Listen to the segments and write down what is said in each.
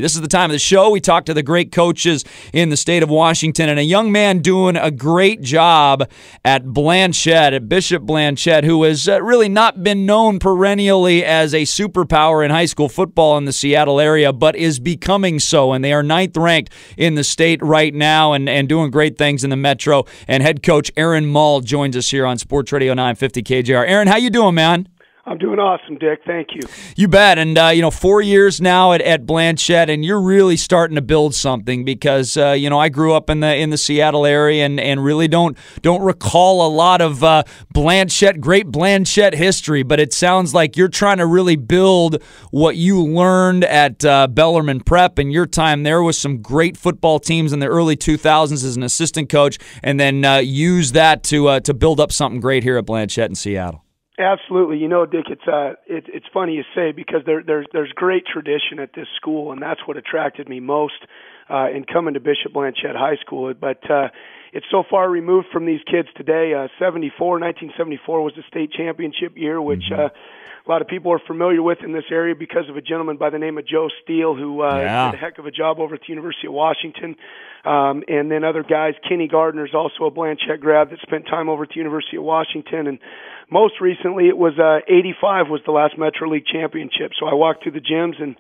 This is the time of the show. We talk to the great coaches in the state of Washington, and a young man doing a great job at Blanchet, at Bishop Blanchet, who has really not been known perennially as a superpower in high school football in the Seattle area, but is becoming so, and they are 9th ranked in the state right now and doing great things in the Metro. And head coach Aaron Maul joins us here on Sports Radio 950 KJR. Aaron, how you doing, man? I'm doing awesome, Dick. Thank you. You bet. And, 4 years now at Blanchet, and you're really starting to build something because, I grew up in the Seattle area and really don't recall a lot of great Blanchet history, but it sounds like you're trying to really build what you learned at Bellarmine Prep in your time there with some great football teams in the early 2000s as an assistant coach, and then use that to build up something great here at Blanchet in Seattle. Absolutely. Dick, it's funny you say, because there's great tradition at this school, and that's what attracted me most in coming to Bishop Blanchet High School. But it's so far removed from these kids today. 1974 was the state championship year, which a lot of people are familiar with in this area because of a gentleman by the name of Joe Steele, who did a heck of a job over at the University of Washington. And then other guys, Kenny Gardner's also a Blanchet grad that spent time over at the University of Washington. And most recently, it was 85 was the last Metro League championship. So I walked through the gyms and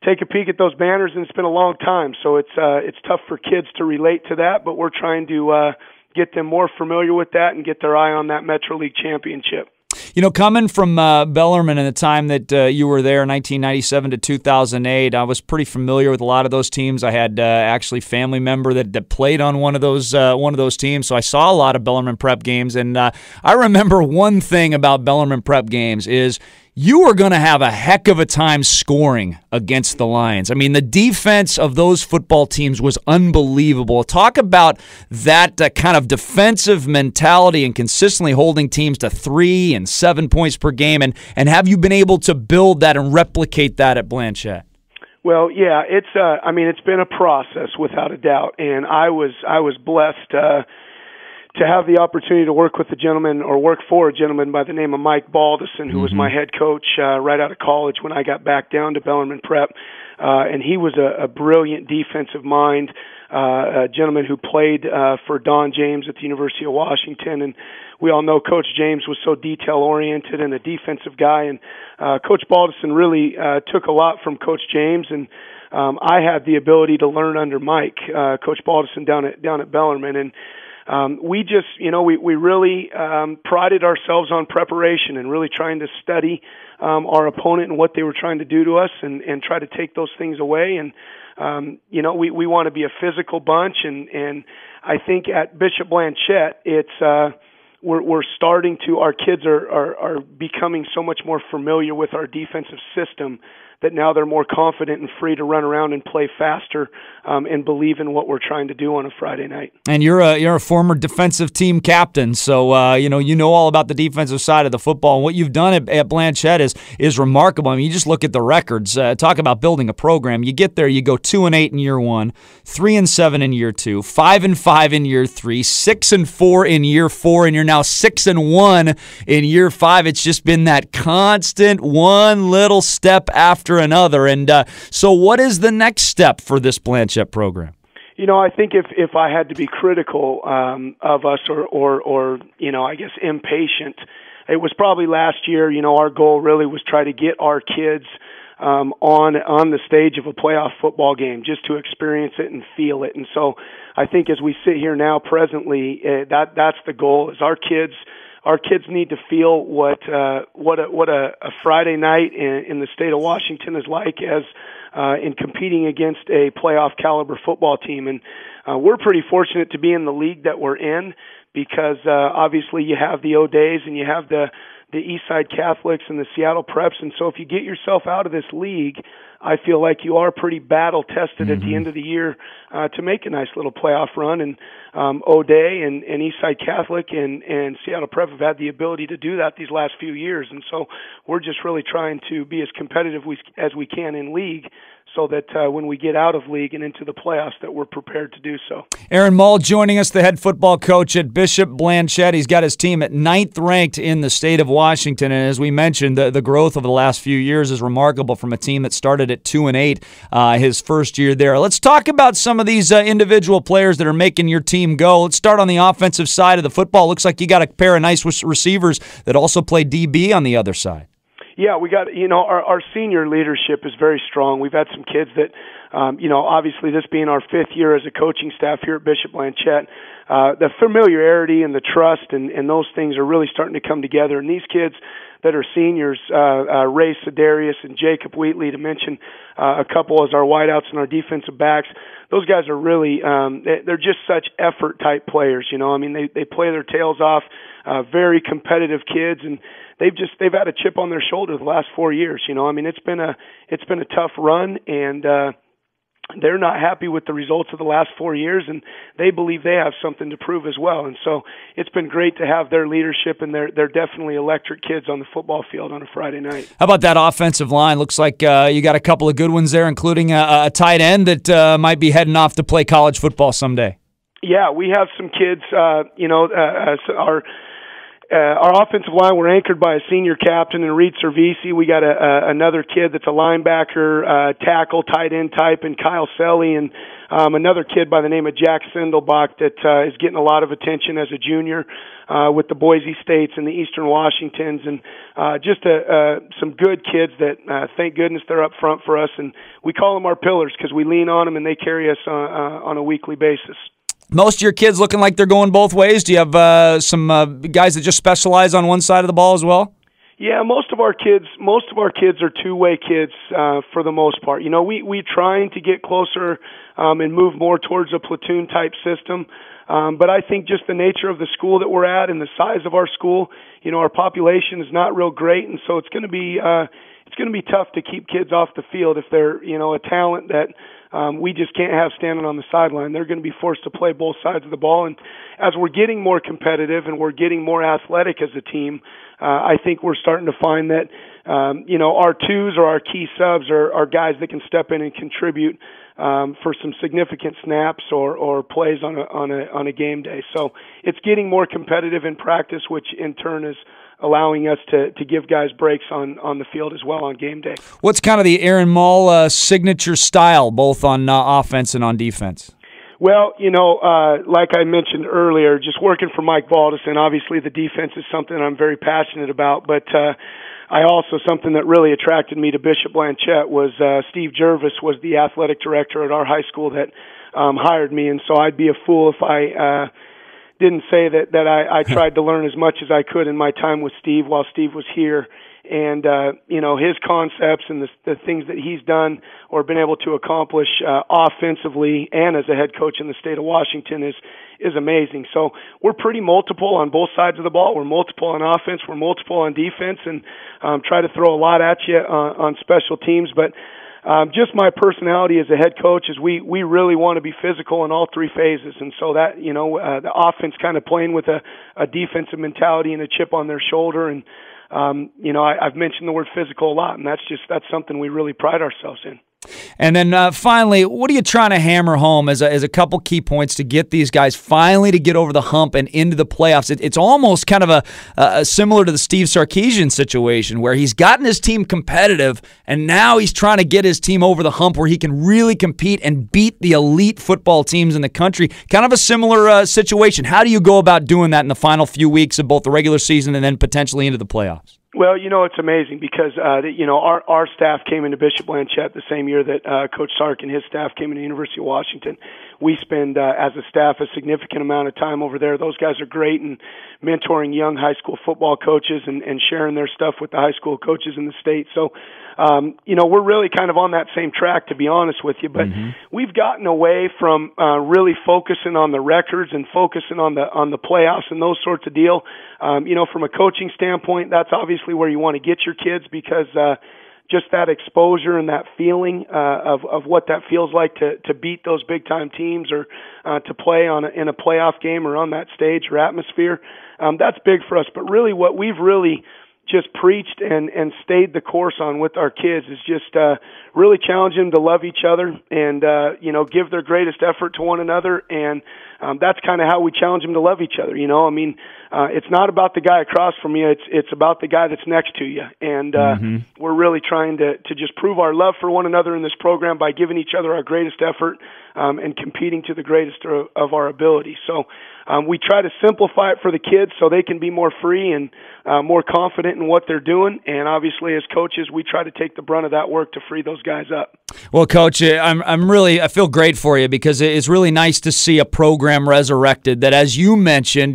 take a peek at those banners, and it's been a long time. So it's tough for kids to relate to that, but we're trying to get them more familiar with that and get their eye on that Metro League championship. Coming from Bellarmine in the time that you were there, 1997 to 2008, I was pretty familiar with a lot of those teams. I had actually family member that played on one of those teams, so I saw a lot of Bellarmine Prep games. And I remember one thing about Bellarmine Prep games is you were going to have a heck of a time scoring against the Lions. I mean, the defense of those football teams was unbelievable. Talk about that kind of defensive mentality and consistently holding teams to 3 and 7 points per game. And have you been able to build that and replicate that at Blanchet? Well, yeah, it's been a process without a doubt, and I was blessed to have the opportunity to work with for a gentleman by the name of Mike Baldison, who was my head coach right out of college when I got back down to Bellarmine Prep. And he was a brilliant defensive mind, a gentleman who played for Don James at the University of Washington. And we all know Coach James was so detail-oriented and a defensive guy. And Coach Baldison really took a lot from Coach James, and I had the ability to learn under Mike, Coach Baldison down at Bellarmine. And we just, we really prided ourselves on preparation and really trying to study our opponent and what they were trying to do to us and try to take those things away. And, we want to be a physical bunch. And I think at Bishop Blanchet, we're starting to, our kids are becoming so much more familiar with our defensive system that now they're more confident and free to run around and play faster and believe in what we're trying to do on a Friday night. And you're a former defensive team captain, so you know all about the defensive side of the football. And what you've done at Blanchet is remarkable. I mean, you just look at the records. Talk about building a program. You get there, you go 2-8 in year 1, 3-7 in year 2, 5-5 in year 3, 6-4 in year 4, and you're now 6-1 in year 5. It's just been that constant one little step after another. And so what is the next step for this Blanchet program? I think if I had to be critical of us or I guess impatient, it was probably last year. Our goal really was try to get our kids on the stage of a playoff football game, just to experience it and feel it. And so I think as we sit here now presently, that's the goal, is our kids need to feel what a Friday night in the state of Washington is like as in competing against a playoff caliber football team. And we're pretty fortunate to be in the league that we're in because obviously you have the O'Days and you have the Eastside Catholics and the Seattle Preps. And so if you get yourself out of this league, I feel like you are pretty battle-tested at the end of the year to make a nice little playoff run. And O'Day and Eastside Catholic and Seattle Prep have had the ability to do that these last few years. And so we're just really trying to be as competitive as we can in league so that when we get out of league and into the playoffs that we're prepared to do so. Aaron Maul joining us, the head football coach at Bishop Blanchet. He's got his team at 9th ranked in the state of Washington, and as we mentioned, the growth over the last few years is remarkable from a team that started at 2-8 his first year there. Let's talk about some of these individual players that are making your team go. Let's start on the offensive side of the football. Looks like you got a pair of nice receivers that also play DB on the other side. Yeah, we got, our senior leadership is very strong. We've had some kids that, obviously this being our 5th year as a coaching staff here at Bishop Blanchet, the familiarity and the trust and those things are really starting to come together. And these kids that are seniors, Ray Sedarius and Jacob Wheatley, to mention a couple as our wideouts and our defensive backs, those guys are really, they're just such effort-type players, They play their tails off, very competitive kids, and they've had a chip on their shoulder the last 4 years. It's been a tough run, and they're not happy with the results of the last 4 years, and they believe they have something to prove as well. And so it's been great to have their leadership, and they're definitely electric kids on the football field on a Friday night. How about that offensive line? Looks like you got a couple of good ones there, including a tight end that might be heading off to play college football someday. Yeah, we have some kids. Our offensive line, we're anchored by a senior captain in Reed Cervisi. We got another kid that's a linebacker, tackle, tight end type, and Kyle Selly, and another kid by the name of Jack Sindelbach that is getting a lot of attention as a junior with the Boise States and the Eastern Washingtons, and just some good kids that thank goodness they're up front for us, and we call them our pillars because we lean on them and they carry us on a weekly basis. Most of your kids looking like they're going both ways. Do you have some guys that just specialize on one side of the ball as well? Yeah, most of our kids are two-way kids for the most part. We trying to get closer and move more towards a platoon type system. But I think just the nature of the school that we're at and the size of our school, our population is not real great, and so it's going to be tough to keep kids off the field if they're a talent that we just can't have standing on the sideline. They're going to be forced to play both sides of the ball. And as we're getting more competitive and we're getting more athletic as a team, I think we're starting to find that, our twos or our key subs are guys that can step in and contribute for some significant snaps or plays on a game day. So it's getting more competitive in practice, which in turn is allowing us to give guys breaks on the field as well on game day. What's kind of the Aaron Maul signature style, both on offense and on defense? Well, like I mentioned earlier, just working for Mike Baldwin, obviously the defense is something I'm very passionate about, but I also, something that really attracted me to Bishop Blanchet was Steve Jervis was the athletic director at our high school that hired me, and so I'd be a fool if I didn't say that I tried to learn as much as I could in my time with Steve while Steve was here. And, his concepts and the things that he's done or been able to accomplish offensively and as a head coach in the state of Washington is amazing. So we're pretty multiple on both sides of the ball. We're multiple on offense. We're multiple on defense, and try to throw a lot at you on special teams. But just my personality as a head coach is we really want to be physical in all three phases. And so that, the offense kind of playing with a defensive mentality and a chip on their shoulder. And, I've mentioned the word physical a lot, and that's something we really pride ourselves in. And then finally, what are you trying to hammer home as a couple key points to get these guys finally to get over the hump and into the playoffs? It's almost kind of a similar to the Steve Sarkisian situation where he's gotten his team competitive, and now he's trying to get his team over the hump where he can really compete and beat the elite football teams in the country. Kind of a similar situation. How do you go about doing that in the final few weeks of both the regular season and then potentially into the playoffs? Well, it's amazing because, our staff came into Bishop Blanchet the same year that Coach Sark and his staff came into the University of Washington. We spend, as a staff, a significant amount of time over there. Those guys are great in mentoring young high school football coaches and sharing their stuff with the high school coaches in the state. So, we're really kind of on that same track, to be honest with you. But we've gotten away from really focusing on the records and focusing on the playoffs and those sorts of deal. From a coaching standpoint, that's obviously where you want to get your kids because just that exposure and that feeling of what that feels like to beat those big time teams or to play in a playoff game or on that stage or atmosphere, that's big for us. But really, what we've really just preached and stayed the course on with our kids is just really challenge them to love each other and give their greatest effort to one another, and that's kind of how we challenge them to love each other. It's not about the guy across from you, it's about the guy that's next to you, and we're really trying to just prove our love for one another in this program by giving each other our greatest effort and competing to the greatest of our ability. So we try to simplify it for the kids so they can be more free and more confident in what they're doing. And obviously, as coaches, we try to take the brunt of that work to free those guys up. Well, Coach, I feel great for you because it's really nice to see a program resurrected that, as you mentioned,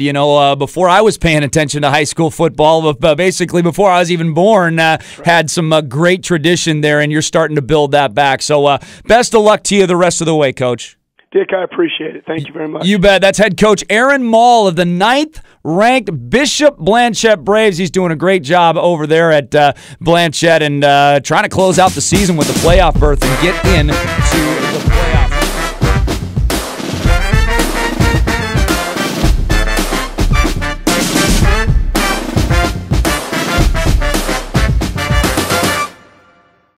before I was paying attention to high school football, basically before I was even born, had some great tradition there, and you're starting to build that back. So best of luck to you the rest of the way, Coach. Dick, I appreciate it. Thank you very much. You bet. That's head coach Aaron Maul of the 9th-ranked Bishop Blanchet Braves. He's doing a great job over there at Blanchet and trying to close out the season with a playoff berth and get in to